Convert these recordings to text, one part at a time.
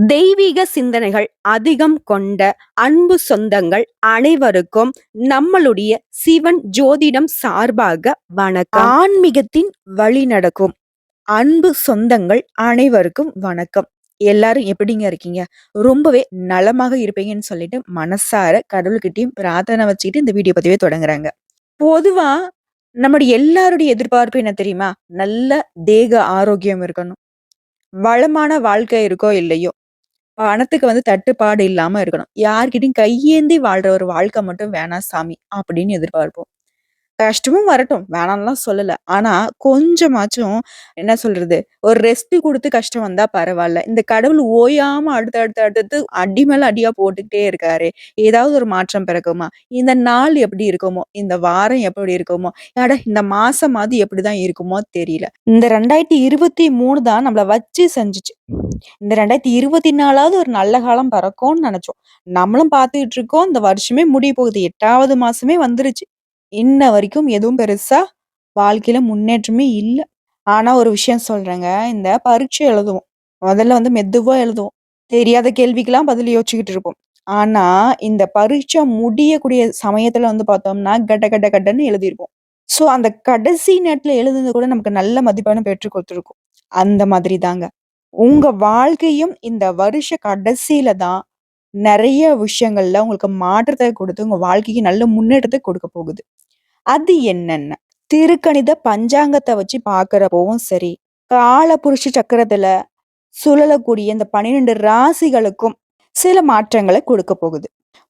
தெய்வீக சிந்தனைகள் அதிகம் கொண்ட அன்பு சொந்தங்கள் அனைவருக்கும் நம்மளுடைய சிவன் ஜோதிடம் சார்பாக வணக்கம். ஆன்மீகத்தின் வழி நடக்கும் அன்பு சொந்தங்கள் அனைவருக்கும் வணக்கம். எல்லாரும் எப்படிங்க இருக்கீங்க? ரொம்பவே நலமாக இருப்பீங்கன்னு சொல்லிட்டு மனசார கடவுள்கிட்டயும் பிரார்த்தனை வச்சுக்கிட்டு இந்த வீடியோ பதிவே தொடங்குறாங்க. பொதுவா நம்முடைய எல்லாருடைய எதிர்பார்ப்பு என்ன தெரியுமா? நல்ல தேக ஆரோக்கியம் இருக்கணும். வளமான வாழ்க்கை இருக்கோ இல்லையோ, பணத்துக்கு தட்டுப்பாடு இல்லாம இருக்கணும். யார்கிட்டயும் கையேந்தி வாழ்ற ஒரு வாழ்க்கை மட்டும் வேணாம் சாமி அப்படின்னு எதிர்பார்ப்போம். கஷ்டமும் வரட்டும். வேணான்லாம் சொல்லல. ஆனா, கொஞ்சமாச்சும் என்ன சொல்றது? ஒரு ரெஸ்ட் குடுத்து கஷ்டம் வந்தா பரவால்ல. இந்த கடவுள் ஓயாம அடுத்து, அடுத்து, அடுத்து அடி மேல அடியா போட்டுக்கிட்டே இருக்காரே! ஏதாவது ஒரு மாற்றம் பிறக்குமா? இந்த நாள் எப்படி இருக்குமோ? இந்த வாரம் எப்படி இருக்குமோ? அட இந்த மாசமாவது எப்படிதான் இருக்குமோ தெரியல. இந்த 2023 தான் நம்மள வச்சு செஞ்சுச்சு. இந்த 2024வது ஒரு நல்ல காலம் பிறக்கும்னு நெனச்சோம். நம்மளும் பார்த்துக்கிட்டு இருக்கோம். இந்த வருஷமே முடிய போகுது. 8வது மாசமே வந்துருச்சு. இன்ன வரைக்கும் எதுவும் பெருசா வாழ்க்கையில முன்னேற்றமே இல்ல. ஆனா ஒரு விஷயம் சொல்றேங்க. இந்த பரீட்சை எழுதுவோம். முதல்ல மெதுவா எழுதுவோம். தெரியாத கேள்விக்கெல்லாம் பதில் யோசிச்சுக்கிட்டு இருப்போம். ஆனா, இந்த பரீட்சை முடியக்கூடிய சமயத்துல பார்த்தோம்னா, கட கட கடன்னு எழுதியிருப்போம். சோ, அந்த கடைசி நேரத்துல எழுதுனது கூட நமக்கு நல்ல மதிப்பெண்ண பெற்றுக் குடுத்துருக்கும். அந்த மாதிரி தாங்க. உங்க வாழ்க்கையும் இந்த வருஷ கடைசியில தான் நெறைய விஷயங்கள்ல உங்களுக்கு மாற்றத்த குடுத்து, உங்க வாழ்க்கைக்கு நல்ல முன்னேற்றத்த குடுக்க போகுது. அது என்னென்ன? திருக்கணித பஞ்சாங்கத்த வச்சு பார்க்கிறப்பவும் சரி, காலபுருஷ சக்கரத்துல சுழலக்கூடிய இந்த 12 ராசிகளுக்கும் சில மாற்றங்கள குடுக்க போகுது.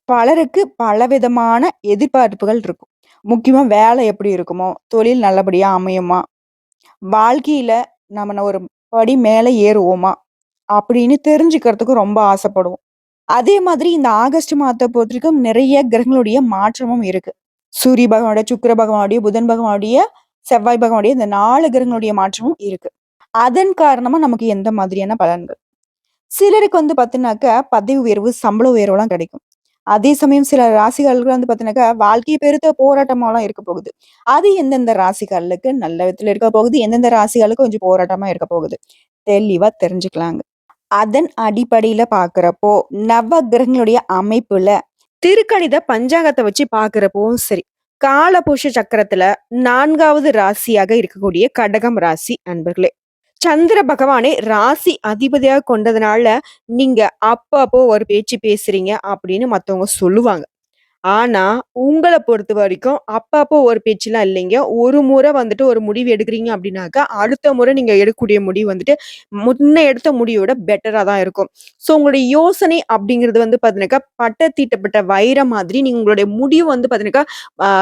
பலருக்கு பலவிதமான எதிர்பார்ப்புகள் இருக்கும். முக்கியமா வேலை எப்படி இருக்குமோ, தொழில் நல்லபடியா அமையுமா, வாழ்க்கையில நம்ம ஒரு படி மேல ஏறுவோமா, அப்படின்னு தெரிஞ்சுக்கிறதுக்கு ரொம்ப ஆசைப்படுவோம். அதே மாதிரி இந்த ஆகஸ்ட் மாதத்த பொறுத்தவரைக்கும் நிறைய கிரகங்களுடைய மாற்றமும் இருக்கு. சூரிய பகவானுடைய, சுக்கிர பகவானுடைய, புதன் பகவானுடைய, செவ்வாய் பகவானுடைய இந்த 4 கிரகங்களுடைய மாற்றமும் இருக்கு. அதன் காரணமா நமக்கு எந்த மாதிரியான பலன்கள்? சிலருக்கு பார்த்தீங்கன்னாக்க பதவி உயர்வு, சம்பள உயர்வுலாம் கிடைக்கும். அதே சமயம் சில ராசிகளுக்கு பார்த்தீங்கன்னாக்கா, வாழ்க்கை பெருத்த போராட்டமாலாம் இருக்க போகுது. அது எந்தெந்த ராசிகளுக்கு நல்ல விதத்துல இருக்க போகுது, எந்தெந்த ராசிகளுக்கு கொஞ்சம் போராட்டமா இருக்க போகுது. தெளிவா தெரிஞ்சுக்கலாங்க. அதன் அடிப்படையில பார்க்கிறப்போ, நவ கிரகங்களுடைய அமைப்புல திருக்கணித பஞ்சாங்கத்த வச்சு பார்க்கிறப்பவும் சரி, காலபுருஷ சக்கரத்துல 4வது ராசியாக இருக்கக்கூடிய கடகம் ராசி அன்பர்களே. சந்திர பகவானே ராசி அதிபதியா கொண்டதுனால, நீங்க அப்பப்போ ஒரு பேச்சு பேசுறீங்க அப்படின்னு மத்தவங்க சொல்லுவாங்க. ஆனா, உங்கள பொறுத்தவரைக்கும் அப்பப்போ ஒரு பேச்சுலாம் இல்லைங்க. ஒரு முறை ஒரு முடிவு எடுக்குறீங்க அப்டின்னாக்கா, அடுத்த முறை நீங்க எடுக்கக்கூடிய முடிவு முன்ன எடுத்த முடிவ விட பெட்டரா தான் இருக்கும். ஸோ உங்களுடைய யோசனை அப்டிங்கிறது பார்த்தீங்கன்னாக்கா, பட்ட தீட்டப்பட்ட வைரம் மாதிரி நீங்க உங்களுடைய முடிவு பார்த்தீங்கன்னாக்கா,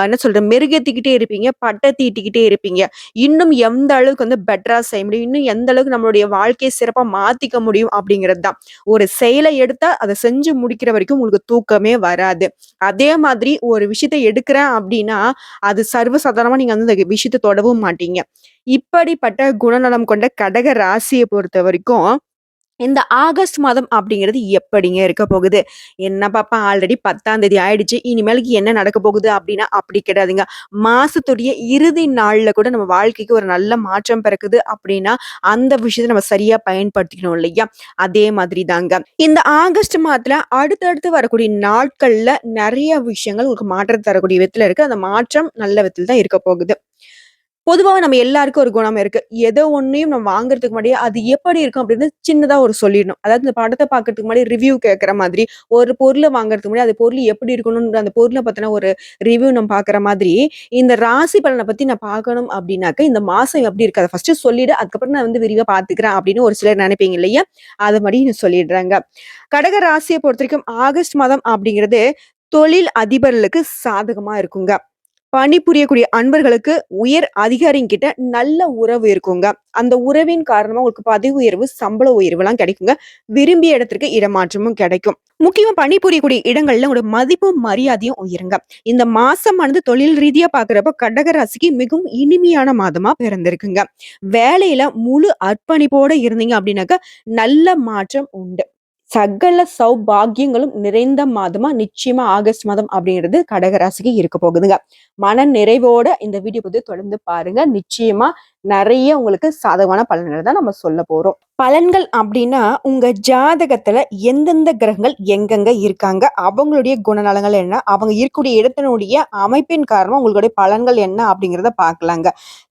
என்ன சொல்றது மெருகேத்திக்கிட்டே இருப்பீங்க. பட்ட தீட்டிக்கிட்டே இருப்பீங்க. இன்னும் எந்த அளவுக்கு பெட்டரா செய்ய முடியும், இன்னும் எந்த அளவுக்கு நம்மளுடைய வாழ்க்கைய சிறப்பா மாத்திக்க முடியும் அப்டிங்கிறது தான். ஒரு செயல எடுத்தா அத செஞ்சு முடிக்கிற வரைக்கும் உங்களுக்கு தூக்கமே வராது. அதே மாதிரி ஒரு விஷயத்த எடுக்கிறேன் அப்படின்னா, அது சர்வசாதாரணமா நீங்க அந்த விஷயத்த தொடவும் மாட்டீங்க. இப்படிப்பட்ட குணநலம் கொண்ட கடக ராசிய பொறுத்தவரைக்கும், இந்த ஆகஸ்ட் மாதம் அப்படிங்கிறது எப்படிங்க இருக்க போகுது? என்ன பாப்பா ஆல்ரெடி 10ஆம் தேதி ஆயிடுச்சு. இனிமேலுக்கு என்ன நடக்க போகுது அப்படின்னா, அப்படி கிடையாதுங்க. மாசத்துடைய இறுதி நாள்ல கூட நம்ம வாழ்க்கைக்கு ஒரு நல்ல மாற்றம் பிறக்குது அப்படின்னா, அந்த விஷயத்த நம்ம சரியா பயன்படுத்திக்கணும் இல்லையா? அதே மாதிரி தாங்க. இந்த ஆகஸ்ட் மாதத்துல அடுத்தடுத்து வரக்கூடிய நாட்கள்ல நெறைய விஷயங்கள் உங்களுக்கு மாற்றம் தரக்கூடிய விதத்துல இருக்கு. அந்த மாற்றம் நல்ல விதத்துல தான் இருக்க போகுது. பொதுவாவே நம்ம எல்லாருக்கும் ஒரு குணம் இருக்கு. எதோ ஒண்ணையும் நம்ம வாங்குறதுக்கு முன்னாடியே, அது எப்படி இருக்கும் அப்படின்னு சின்னதா ஒரு சொல்லிடணும். அதாவது இந்த படத்த பார்க்கறதுக்கு முன்னாடி ரிவ்யூ கேட்கிற மாதிரி, ஒரு பொருள வாங்குறதுக்கு முன்னாடி, அந்த பொருள் எப்படி இருக்கணும்ன்ற அந்த பொருள பத்தின ஒரு ரிவ்யூ நம்ம பார்க்குற மாதிரி, இந்த ராசி பலன பத்தி நான் பார்க்கணும் அப்படின்னாக்க, இந்த மாசம் எப்படி இருக்கு? அத ஃபர்ஸ்ட்டு சொல்லிடு. அதுக்கப்புறம் நான் விரிவா பார்த்துக்கிறேன் அப்படின்னு ஒரு சிலர் நினைப்பீங்க இல்லையா? அது மாரி நான் சொல்லிடுறேங்க. கடக ராசிய பொறுத்தவரைக்கும் ஆகஸ்ட் மாதம் அப்படிங்கிறது தொழில் அதிபர்களுக்கு சாதகமா இருக்குங்க. பணிபுரியக்கூடிய அன்பர்களுக்கு உயர் அதிகாரிங்கிட்ட நல்ல உறவு இருக்குங்க. அந்த உறவின் காரணமா உங்களுக்கு பதவி உயர்வு, சம்பள உயர்வுலாம் கிடைக்குங்க. விரும்பிய இடத்திற்கு இடமாற்றமும் கிடைக்கும். முக்கியமா பணிபுரியக்கூடிய இடங்கள்ல உங்களோட மதிப்பும், மரியாதையும் உயருங்க. இந்த மாசமானது தொழில் ரீதியா பார்க்கிறப்ப கடக ராசிக்கு மிகவும் இனிமையான மாதமா பிறந்திருக்குங்க. வேலையில முழு அர்ப்பணிப்போட இருந்தீங்க அப்படின்னாக்க நல்ல மாற்றம் உண்டு. சகல சௌபாக்கியங்களும் நிறைந்த மாதமா நிச்சயமா ஆகஸ்ட் மாதம் அப்படிங்கிறது கடக ராசிக்கு இருக்க போகுதுங்க. மன நிறைவோட இந்த வீடியோ தொடர்ந்து பாருங்க. நிச்சயமா நிறைய உங்களுக்கு சாதகமான பலன்களை தான் நம்ம சொல்ல போறோம். பலன்கள் அப்படின்னா உங்க ஜாதகத்துல எந்தெந்த கிரகங்கள் எங்கெங்க இருக்காங்க, அவங்களுடைய குணநலங்கள் என்ன, அவங்க இருக்கக்கூடிய இடத்தினுடைய அமைப்பின் காரணமா உங்களுடைய பலன்கள் என்ன அப்படிங்கிறத பார்க்கலாங்க.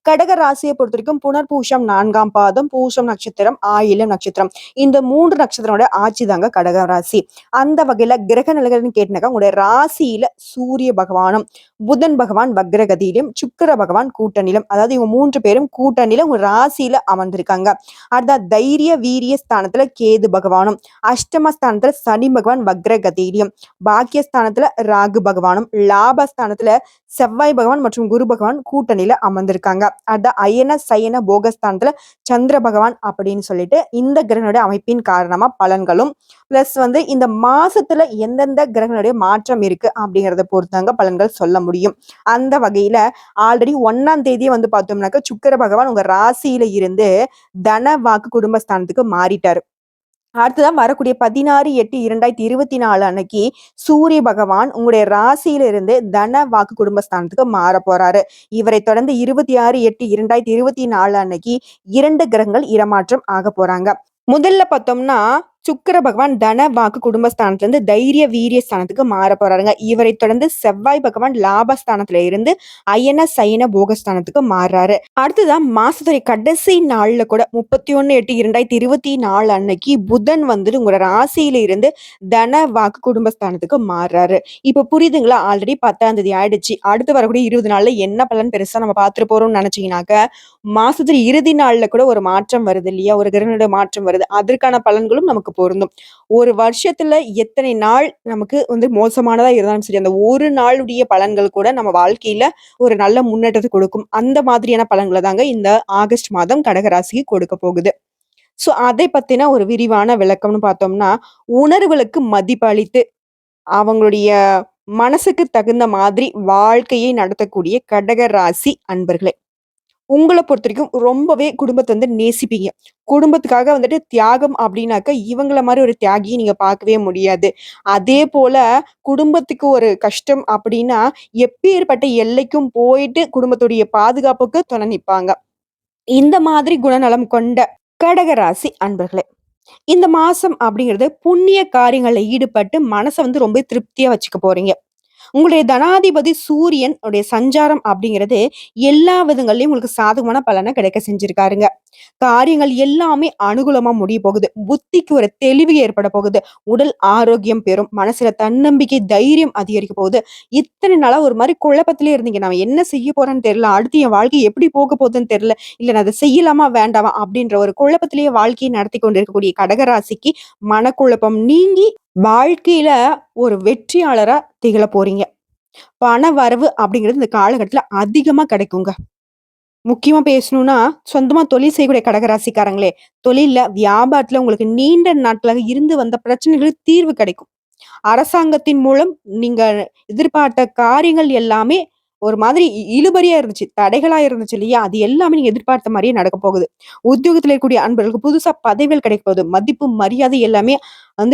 கடக ராசியை பொறுத்த வரைக்கும் புனர்பூஷம் 4ஆம் பாதம், பூசம் நட்சத்திரம், ஆயிலம் நட்சத்திரம், இந்த 3 நட்சத்திரோட ஆட்சி தாங்க கடக ராசி. அந்த வகையில கிரக நிலைகள்னு கேட்டினாக்கா உங்களுடைய ராசியில சூரிய பகவானும், புதன் பகவான் வக்ரகதியிலும், சுக்கிர பகவான் கூட்டணியிலும், அதாவது இவங்க 3 பேரும் கூட்டணியில உங்க ராசியில அமர்ந்திருக்காங்க. அடுத்த தைரிய வீரிய ஸ்தானத்துல கேது பகவானும், அஷ்டமஸ்தானத்துல சனி பகவான் வக்ரகதியிலும், பாக்கியஸ்தானத்துல ராகு பகவானும், லாபஸ்தானத்துல செவ்வாய் பகவான் மற்றும் குரு பகவான் கூட்டணியில அமர்ந்திருக்காங்க. அடுத்த அயன சயன போகஸ்தானத்துல சந்திர பகவான் அப்படின்னு சொல்லிட்டு இந்த கிரகனுடைய அமைப்பின் காரணமா பலன்களும் பிளஸ் இந்த மாசத்துல எந்தெந்த கிரகனுடைய மாற்றம் இருக்கு அப்படிங்கறத பொறுத்தாங்க பலன்கள் சொல்ல முடியும். அந்த வகையில ஆல்ரெடி 1ஆம் தேதியே பார்த்தோம்னாக்க சுக்கிர பகவான் உங்க ராசியில இருந்து தன வாக்கு குடும்பஸ்தானத்துக்கு மாறிட்டாரு. அடுத்ததான் வரக்கூடிய 16/8/2024 அன்னைக்கு சூரிய பகவான் உங்களுடைய ராசியில இருந்து தன வாக்கு குடும்பஸ்தானத்துக்கு மாற போறாரு. இவரை தொடர்ந்து 26/8/2024 அன்னைக்கு 2 கிரகங்கள் இடமாற்றம் ஆக போறாங்க. முதல்ல பார்த்தோம்னா சுக்கிர பகவான் தன வாக்கு குடும்பஸ்தானத்துல இருந்து தைரிய வீரிய ஸ்தானத்துக்கு மாற போறாருங்க. இவரை தொடர்ந்து செவ்வாய் பகவான் லாபஸ்தானத்துல இருந்து அயன சயன போகஸ்தானத்துக்கு மாறுறாரு. அடுத்ததான் மாசத்துடைய கடைசி நாள்ல கூட 31/8/2024 அன்னைக்கு புதன் உங்களோட ராசியில இருந்து தன வாக்கு குடும்பஸ்தானத்துக்கு மாறுறாரு. இப்ப புரியுதுங்களா? ஆல்ரெடி 10ஆம் தேதி ஆயிடுச்சு. அடுத்து வரக்கூடிய 20 நாள்ல என்ன பலன் பெருசா நம்ம பார்த்துட்டு போறோம்னு நினைச்சீங்கன்னாக்க மாசத்துல இறுதி நாள்ல கூட ஒரு மாற்றம் வருது இல்லையா? ஒரு கிரகணோட மாற்றம் வருது. அதற்கான பலன்களும் நமக்கு பொருந்தும். ஒரு வருஷத்துல எத்தனை நாள் நமக்கு மோசமானதா இருந்தாலும் சரி, அந்த ஒரு நாளுடைய பலன்கள் கூட நம்ம வாழ்க்கையில ஒரு நல்ல முன்னேற்றத்தை கொடுக்கும். அந்த மாதிரியான பலன்களை தாங்க இந்த ஆகஸ்ட் மாதம் கடகராசிக்கு கொடுக்க போகுது. சோ அதை பத்தின ஒரு விரிவான விளக்கம்னு பார்த்தோம்னா, உணர்வுகளுக்கு மதிப்பளித்து அவங்களுடைய மனசுக்கு தகுந்த மாதிரி வாழ்க்கையை நடத்தக்கூடிய கடக ராசி அன்பர்களே, உங்கள பொறுத்தவரைக்கும் ரொம்பவே குடும்பத்த நேசிப்பீங்க. குடும்பத்துக்காக தியாகம் அப்படின்னாக்க, இவங்கள மாரி ஒரு தியாகிய நீங்க பார்க்கவே முடியாது. அதே போல குடும்பத்துக்கு ஒரு கஷ்டம் அப்படின்னா, எப்பேர்ப்பட்ட எல்லைக்கும் போயிட்டு குடும்பத்துடைய பாதுகாப்புக்கு துணை நிப்பாங்க. இந்த மாதிரி குணநலம் கொண்ட கடகராசி அன்பர்களே, இந்த மாசம் அப்படிங்கிறது புண்ணிய காரியங்கள்ல ஈடுபட்டு மனச ரொம்ப திருப்தியா வச்சுக்க போறீங்க. உங்களுடைய தனாதிபதி சூரியன் உடைய சஞ்சாரம் அப்படிங்கிறது எல்லா விதங்கள்லயும் உங்களுக்கு சாதகமான பலனை கிடைக்க செஞ்சிருக்காருங்க. காரியங்கள் எல்லாமே அனுகூலமா முடிய போகுது. புத்திக்கு ஒரு தெளிவு ஏற்பட போகுது. உடல் ஆரோக்கியம் பெறும். மனசுல தன்னம்பிக்கை, தைரியம் அதிகரிக்க போகுது. இத்தனை நாளா ஒரு மாதிரி குழப்பத்திலே இருந்தீங்க. நான் என்ன செய்ய போறேன்னு தெரியல. அடுத்து என் வாழ்க்கை எப்படி போக போகுதுன்னு தெரியல. இல்ல நான் அதை செய்யலாமா வேண்டாமா அப்படின்ற ஒரு குழப்பத்திலேயே வாழ்க்கையை நடத்தி கொண்டிருக்கக்கூடிய கடகராசிக்கு மனக்குழப்பம் நீங்கி வாழ்க்கையில ஒரு வெற்றியாளரா திகழ போறீங்க. பண வரவு அப்படிங்கிறது இந்த காலகட்டத்துல அதிகமா கிடைக்குங்க. முக்கியமா பேசணும்னா, சொந்தமா தொழில் செய்யக்கூடிய கடகராசிக்காரங்களே, தொழில்ல, வியாபாரத்துல உங்களுக்கு நீண்ட நாட்களாக இருந்து வந்த பிரச்சனைகளுக்கு தீர்வு கிடைக்கும். அரசாங்கத்தின் மூலம் நீங்க எதிர்பார்த்த காரியங்கள் எல்லாமே ஒரு மாதிரி இழுபறியா இருந்துச்சு. தடைகளா இருந்துச்சு இல்லையா? அது எல்லாமே நீங்க எதிர்பார்த்த மாரியே நடக்க போகுது. உத்தியோகத்துல இருக்கக்கூடிய அன்பர்களுக்கு புதுசா பதவிகள் கிடைக்க போகுது. மதிப்பு, மரியாதை எல்லாமே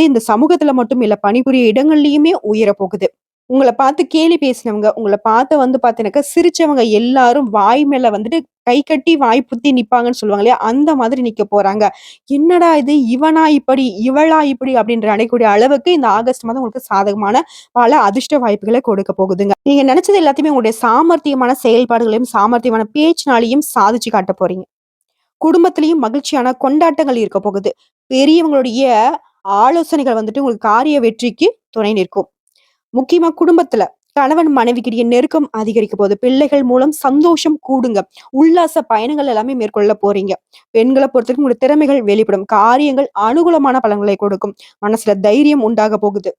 இந்த சமூகத்துல மட்டும் இல்ல, பணிபுரிய இடங்கள்லயுமே உயர போகுது. உங்கள பார்த்து கேலி பேசினவங்க, உங்கள பார்த்து பார்த்தீங்கன்னாக்கா சிரிச்சவங்க எல்லாரும் வாய் மேல கை கட்டி வாய் புத்தி நிப்பாங்கன்னு சொல்லுவாங்க இல்லையா? அந்த மாதிரி நிக்க போறாங்க. என்னடா இது! இவனா இப்படி, இவளா இப்படி அப்படின்ற நினைக்கக்கூடிய அளவுக்கு இந்த ஆகஸ்ட் மாதம் உங்களுக்கு சாதகமான பல அதிர்ஷ்ட வாய்ப்புகள கொடுக்க போகுதுங்க. நீங்க நினைச்சது எல்லாத்தையுமே உங்களுடைய சாமர்த்தியமான செயல்பாடுகளையும், சாமர்த்தியமான பேச்சினாலேயும் சாதிச்சு காட்ட போறீங்க. குடும்பத்திலயும் மகிழ்ச்சியான கொண்டாட்டங்கள் இருக்க போகுது. பெரியவங்களுடைய ஆலோசனைகள் உங்களுக்கு காரிய வெற்றிக்கு துணை நிற்கும். முக்கியமா குடும்பத்துல கணவன் மனைவிக்கிடையே நெருக்கம் அதிகரிக்க போகுது. பிள்ளைகள் மூலம் சந்தோஷம் கூடுங்க. உல்லாச பயணங்கள் எல்லாமே மேற்கொள்ள போறீங்க. பெண்களை பொறுத்தவரைக்கும் உங்களுடைய திறமைகள் வெளிப்படும். காரியங்கள் அனுகூலமான பலன்களை கொடுக்கும். மனசுல தைரியம் உண்டாக போகுது.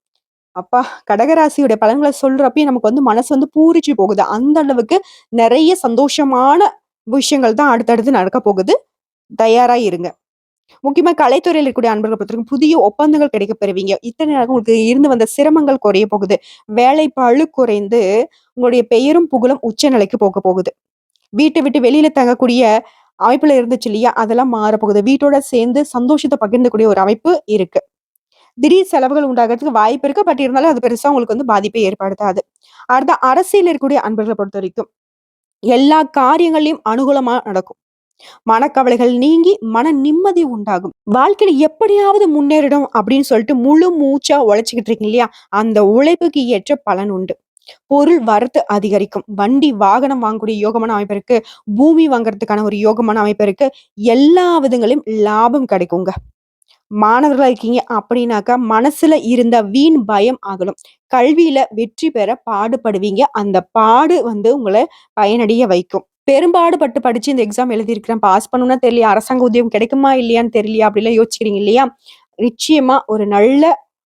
அப்பா, கடகராசியுடைய பலன்களை சொல்றப்பயே நமக்கு மனசு பூரிச்சு போகுது. அந்த அளவுக்கு நிறைய சந்தோஷமான விஷயங்கள் தான் அடுத்தடுத்து நடக்க போகுது. தயாரா இருங்க. முக்கியமா கலைத்துறையில இருக்கக்கூடிய அன்பர்களை பொறுத்தவரைக்கும் புதிய ஒப்பந்தங்கள் கிடைக்கப் பெறுவீங்க. இத்தனை நாள் உங்களுக்கு இருந்து வந்த சிரமங்கள் குறைய போகுது. வேலை பளு குறைந்து உங்களுடைய பெயரும் புகழும் உச்ச நிலைக்கு போக போகுது. வீட்டை விட்டு வெளியில தங்கக்கூடிய அமைப்புல இருந்துச்சு இல்லையா? அதெல்லாம் மாறப்போகுது. வீட்டோட சேர்ந்து சந்தோஷத்தை பகிர்ந்தக்கூடிய ஒரு அமைப்பு இருக்கு. திடீர் செலவுகள் உண்டாகிறதுக்கு வாய்ப்பு இருக்கு. பட் இருந்தாலும் அது பெருசா உங்களுக்கு பாதிப்பை ஏற்படுத்தாது. அடுத்த அரசியல் இருக்கக்கூடிய அன்பர்களை பொறுத்த வரைக்கும் எல்லா காரியங்களையும் அனுகூலமா நடக்கும். மனக்கவலைகள் நீங்கி மன நிம்மதி உண்டாகும். வாழ்க்கையில எப்படியாவது முன்னேறிடும் அப்படின்னு சொல்லிட்டு முழு மூச்சா உழைச்சுக்கிட்டு இருக்கீங்க இல்லையா? அந்த உழைப்புக்கு ஏற்ற பலன் உண்டு. பொருள் வரத்து அதிகரிக்கும். வண்டி, வாகனம் வாங்கக்கூடிய யோகமான அமைப்பு இருக்கு. பூமி வாங்குறதுக்கான ஒரு யோகமான அமைப்பு இருக்கு. எல்லா விதங்களிலும் லாபம் கிடைக்குங்க. மாணவர்களா இருக்கீங்க அப்படின்னாக்கா, மனசுல இருந்த வீண் பயம் அகலும். கல்வியில வெற்றி பெற பாடுபடுவீங்க. அந்த பாடு உங்கள பயனடைய வைக்கும். பெரும்பாடுபட்டு படிச்சு இந்த எக்ஸாம் எழுதியிருக்கிறேன். பாஸ் பண்ணும்னா தெரியலையே, அரசாங்க உத்தியோகம் கிடைக்குமா இல்லையான்னு தெரியலையா அப்படிலாம் யோசிக்கிறீங்க இல்லையா? நிச்சயமா ஒரு நல்ல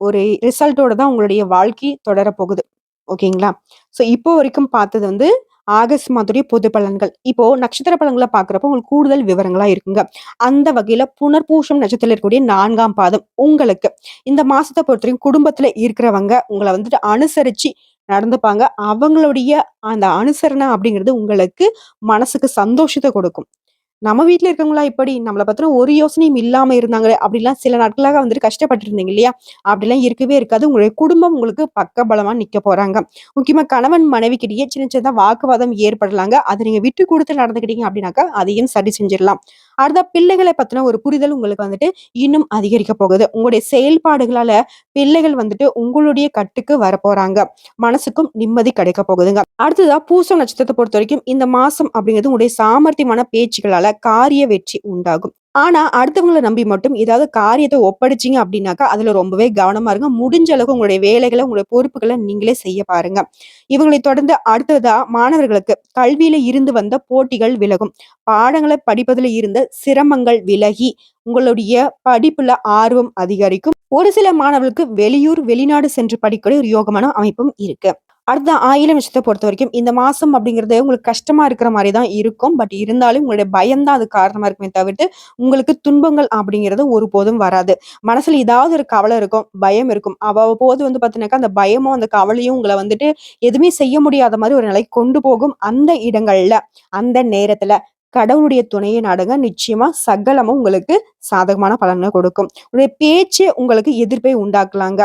ஒரு ரிசல்ட்டோட தான் உங்களுடைய வாழ்க்கை தொடரப் போகுது. ஓகேங்களா? ஸோ இப்போ வரைக்கும் பார்த்தது ஆகஸ்ட் மாதத்துடைய பொது பலன்கள். இப்போ நட்சத்திர பலன்கள பார்க்கிறப்போ உங்களுக்கு கூடுதல் விவரங்களா இருக்குங்க. அந்த வகையில புனர்பூசம் நட்சத்திரத்தில இருக்கக்கூடிய 4ஆம் பாதம் உங்களுக்கு. இந்த மாசத்த பொறுத்தவரைக்கும் குடும்பத்தில இருக்கிறவங்க உங்கள அனுசரிச்சு நடந்துப்பாங்க. அவங்களுடைய அந்த அனுசரணை அப்படிங்கிறது உங்களுக்கு மனசுக்கு சந்தோஷத்த கொடுக்கும். நம்ம வீட்ல இருக்கவங்களா இப்படி நம்மள பத்தின ஒரு யோசனையும் இல்லாம இருந்தாங்களே! அப்படிலாம் சில நாட்களாக கஷ்டப்பட்டு இருந்தீங்க இல்லையா? அப்படிலாம் இருக்கவே இருக்காது. உங்களுடைய குடும்பம் உங்களுக்கு பக்கபலமா நிக்க போறாங்க. முக்கியமா கணவன் மனைவிக்கிடையே சின்ன சின்னதா வாக்குவாதம் ஏற்படலாங்க. அத நீங்க விட்டு குடுத்து நடந்துக்கிட்டீங்க அப்படின்னாக்கா, அதையும் சரி செஞ்சிரலாம். அடுத்தா பிள்ளைகள பத்தின ஒரு புரிதல் உங்களுக்கு இன்னும் அதிகரிக்க போகுது. உங்களுடைய செயல்பாடுகளால பிள்ளைகள் உங்களுடைய கட்டுக்கு வரப்போறாங்க. மனசுக்கும் நிம்மதி கிடைக்க போகுதுங்க. அடுத்ததா பூசம் நட்சத்திரத்த பொறுத்தவரைக்கும் இந்த மாசம் அப்படிங்கிறது உங்களுடைய சாமர்த்தியமான பேச்சுக்களால காரிய வெற்றி உண்டாகும். ஆனா, அடுத்தவங்கள நம்பி மட்டும் ஏதாவது காரியத்த ஒப்படைச்சீங்க அப்படின்னாக்கா, அதுல ரொம்பவே கவனமா இருங்க. முடிஞ்ச அளவுக்கு உங்களுடைய வேலைகள, உங்களுடைய பொறுப்புகள நீங்களே செய்ய பாருங்க. இவங்களை தொடர்ந்து அடுத்ததா மாணவர்களுக்கு கல்வியில இருந்து வந்த போட்டிகள் விலகும். பாடங்கள படிப்பதில இருந்த சிரமங்கள் விலகி, உங்களுடைய படிப்புல ஆர்வம் அதிகரிக்கும். ஒரு சில மாணவர்களுக்கு வெளியூர், வெளிநாடு சென்று படிக்கக்கூடிய ஒரு யோகமான அமைப்பும் இருக்கு. அடுத்த ஆயிலம் நட்சத்திரத்த பொறுத்தவரைக்கும், இந்த மாசம் அப்படிங்கிறது உங்களுக்கு கஷ்டமா இருக்கிற மாரி தான் இருக்கும். பட் இருந்தாலும் உங்களுடைய பயம் தான் அதுக்கு காரணமா இருக்குமே தவிர்த்து, உங்களுக்கு துன்பங்கள் அப்படிங்கிறது ஒருபோதும் வராது. மனசுல ஏதாவது ஒரு கவலை இருக்கும், பயம் இருக்கும். அவ்வப்போது பார்த்தீங்கன்னாக்கா, அந்த பயமும், அந்த கவலையும் உங்கள எதுவுமே செய்ய முடியாத மாரி ஒரு நிலைக்கு கொண்டு போகும். அந்த இடங்கள்ல, அந்த நேரத்துல கடவுளுடைய துணையை நாடுங்க. நிச்சயமா சகலமும் உங்களுக்கு சாதகமான பலன கொடுக்கும். உங்களுடைய பேச்சு உங்களுக்கு எதிர்ப்பை உண்டாக்கலாங்க.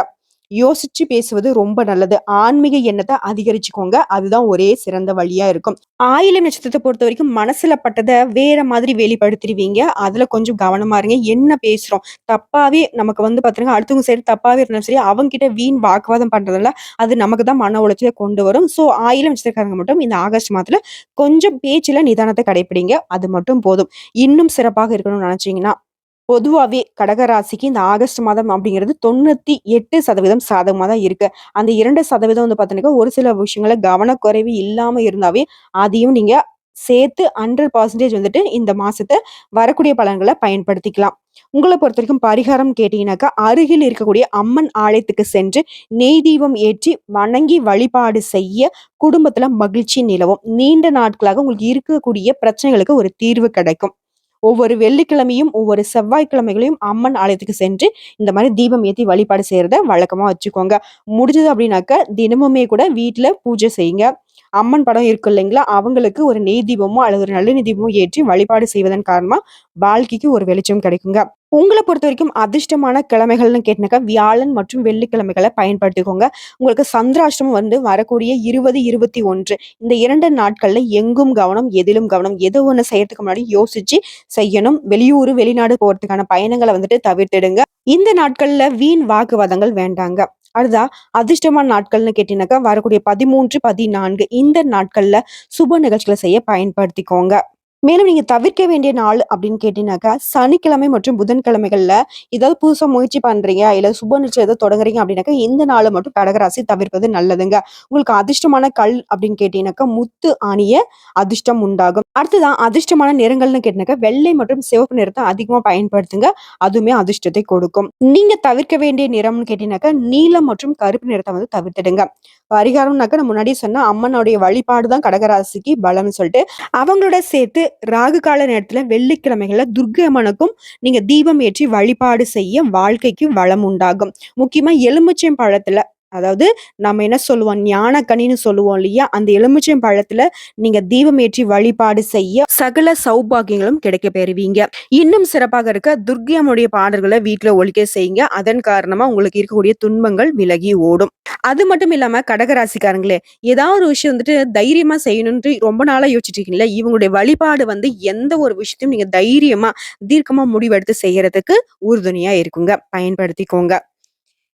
யோசிச்சு பேசுவது ரொம்ப நல்லது. ஆன்மீக எண்ணத்த அதிகரிச்சுக்கோங்க. அதுதான் ஒரே சிறந்த வழியா இருக்கும். ஆயில்யம் நட்சத்திரத்த பொறுத்தவரைக்கும் மனசுல பட்டத வேற மாதிரி வெளிப்படுத்திருவீங்க. அதுல கொஞ்சம் கவனமா இருங்க. என்ன பேசுறோம்? தப்பாவே நமக்கு பாத்தீங்கன்னா, அடுத்தவங்க சைடு தப்பாவே இருந்தாலும் சரி, அவங்ககிட்ட வீண் வாக்குவாதம் பண்றதுனால, அது நமக்கு தான் மன உளைச்சல கொண்டு வரும். ஸோ ஆயில்யம் நட்சத்திரக்காரங்க மட்டும் இந்த ஆகஸ்ட் மாதத்துல கொஞ்சம் பேச்சுல நிதானத்த கடைப்பிடிங்க. அது மட்டும் போதும். இன்னும் சிறப்பாக இருக்கணும்னு நினைச்சீங்கன்னா, பொதுவாவே கடகராசிக்கு இந்த ஆகஸ்ட் மாதம் அப்படிங்கிறது 98% சாதகமா தான் இருக்கு. அந்த 2% பார்த்தீங்கன்னா, ஒரு சில விஷயங்கள்ல கவனக்குறைவு இல்லாம இருந்தாவே, அதையும் நீங்க சேர்த்து 100% இந்த மாசத்த வரக்கூடிய பலன்கள பயன்படுத்திக்கலாம். உங்கள பொறுத்தவரைக்கும் பரிகாரம் கேட்டீங்கன்னாக்கா, அருகில் இருக்கக்கூடிய அம்மன் ஆலயத்துக்கு சென்று நெய் தீபம் ஏற்றி வணங்கி வழிபாடு செய்ய குடும்பத்துல மகிழ்ச்சி நிலவும். நீண்ட நாட்களாக உங்களுக்கு இருக்கக்கூடிய பிரச்சனைகளுக்கு ஒரு தீர்வு கிடைக்கும். ஒவ்வொரு வெள்ளிக்கிழமையும், ஒவ்வொரு செவ்வாய்க்கிழமைகளையும் அம்மன் ஆலயத்துக்கு சென்று, இந்த மாரி தீபம் ஏத்தி வழிபாடு செய்றத வழக்கமா வச்சுக்கோங்க. முடிஞ்சது அப்டின்னாக்க, தினமுமே கூட வீட்ல பூஜை செய்யுங்க. அம்மன் படம் இருக்கு இல்லைங்களா? அவங்களுக்கு ஒரு நெய் தீபமோ அல்லது ஒரு நல்லெண்ணெய் தீபமோ ஏற்றி வழிபாடு செய்வதன் காரணமா, வாழ்க்கைக்கு ஒரு வெளிச்சம் கிடைக்குங்க. உங்கள பொறுத்தவரைக்கும் அதிர்ஷ்டமான கிழமைகள்னு கேட்டீங்கன்னாக்கா, வியாழன் மற்றும் வெள்ளிக்கிழமைகள பயன்படுத்திக்கோங்க. உங்களுக்கு சந்திராஷ்டமம் வரக்கூடிய 20, 21 இந்த 2 நாட்கள்ல எங்கும் கவனம், எதிலும் கவனம். எது ஒண்ணு செய்யறதுக்கு முன்னாடி யோசிச்சு செய்யணும். வெளியூரு, வெளிநாடு போறதுக்கான பயணங்கள தவிர்த்திடுங்க. இந்த நாட்கள்ல வீண் வாக்குவாதங்கள் வேண்டாங்க. அடுத்ததா அதிர்ஷ்டமான நாட்கள்னு கேட்டீங்கன்னாக்கா, வரக்கூடிய 13, 14 இந்த நாட்கள்ல சுப நிகழ்ச்சிகள செய்ய பயன்படுத்திக்கோங்க. மேலும் நீங்க தவிர்க்க வேண்டிய நாள் அப்படின்னு கேட்டீங்கன்னாக்கா, சனிக்கிழமை மற்றும் புதன்கிழமைகள்ல ஏதாவது புதுசா முயற்சி பண்றீங்க, இல்ல சுப நிகழ்ச்சி ஏதோ தொடங்குறீங்க அப்படின்னாக்கா, இந்த நாள மட்டும் கடகராசி தவிர்ப்பது நல்லதுங்க. உங்களுக்கு அதிர்ஷ்டமான கல் அப்படின்னு கேட்டீங்கன்னாக்கா, முத்து அணிய அதிர்ஷ்டம் உண்டாகும். அடுத்ததான் அதிர்ஷ்டமான நிறங்கள்னு கேட்டீங்கன்னாக்கா, வெள்ளை மற்றும் சிவப்பு நிறத்த அதிகமா பயன்படுத்துங்க. அதுவுமே அதிர்ஷ்டத்தை கொடுக்கும். நீங்க தவிர்க்க வேண்டிய நிறம்னு கேட்டீங்கன்னாக்கா, நீலம் மற்றும் கருப்பு நிறத்த தவிர்த்திடுங்க. பரிகாரம்னாக்கா நான் முன்னாடியே சொன்ன அம்மனுடைய வழிபாடு தான் கடகராசிக்கு பலம்னு சொல்லிட்டு, அவங்களோட சேர்த்து ராகு கால நேரத்துல வெள்ளிக்கிழமைகள்ல துர்க்கை அம்மனுக்கும் நீங்க தீபம் ஏற்றி வழிபாடு செய்ய வாழ்க்கைக்கு வளம் உண்டாகும். முக்கியமா எலுமிச்சை பழத்துல அதாவது நம்ம என்ன சொல்லுவோம், ஞானக்கனின்னு சொல்லுவோம் இல்லையா? அந்த எலுமிச்சம் பழத்துல நீங்க தீபம் ஏற்றி வழிபாடு செய்ய சகல சௌபாகியங்களும் கிடைக்க பெறுவீங்க. இன்னும் சிறப்பாக இருக்க துர்க்கை அம்மனுடைய பாடல்களை வீட்ல ஒலிக்க செய்யுங்க. அதன் காரணமா உங்களுக்கு இருக்கக்கூடிய துன்பங்கள் விலகி ஓடும். அது மட்டும் இல்லாம கடகராசிக்காரங்களே, ஏதாவது ஒரு விஷயம் வந்துட்டு தைரியமா செய்யணும்ன்ட்டு ரொம்ப நாளா யோசிச்சுட்டு இருக்கீங்கல்ல, இவங்களுடைய வழிபாடு வந்து எந்த ஒரு விஷயத்தையும் நீங்க தைரியமா, தீர்க்கமா முடிவெடுத்து செய்யறதுக்கு உறுதுணையா இருக்குங்க. பயன்படுத்திக்கோங்க.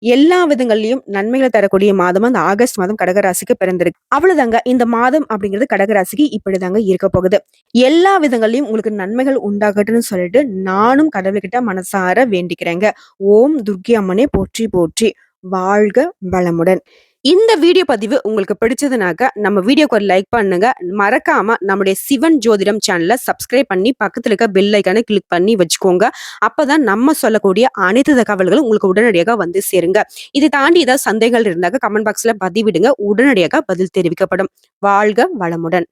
எல்லா விதங்கள்லயும் நன்மைகளை தரக்கூடிய மாதமா அந்த ஆகஸ்ட் மாதம் கடகராசிக்கு பிறந்திருக்கு. அவ்வளவுதாங்க. இந்த மாதம் அப்படிங்கிறது கடகராசிக்கு இப்படிதாங்க இருக்க போகுது. எல்லா விதங்கள்லயும் உங்களுக்கு நன்மைகள் உண்டாகட்டும்னு சொல்லிட்டு நானும் கடவுள்கிட்ட மனசார வேண்டிக்கிறேங்க. ஓம் துர்க்கை அம்மனே போற்றி போற்றி. வாழ்க வளமுடன். இந்த வீடியோ பதிவு உங்களுக்கு பிடிச்சதுனாக்க நம்ம வீடியோக்கு ஒரு லைக் பண்ணுங்க. மறக்காம நம்முடைய சிவன் ஜோதிடம் சேனலை சப்ஸ்கிரைப் பண்ணி பக்கத்துல இருக்க பெல் ஐக்கானை கிளிக் பண்ணி வச்சுக்கோங்க. அப்பதான் நம்ம சொல்லக்கூடிய அனைத்து தகவல்களும் உங்களுக்கு உடனடியாக வந்து சேருங்க. இதை தாண்டி ஏதாவது சந்தேகங்கள் இருந்தாக்க கமெண்ட் பாக்ஸ்ல பதிவிடுங்க. உடனடியாக பதில் தெரிவிக்கப்படும். வாழ்க வளமுடன்.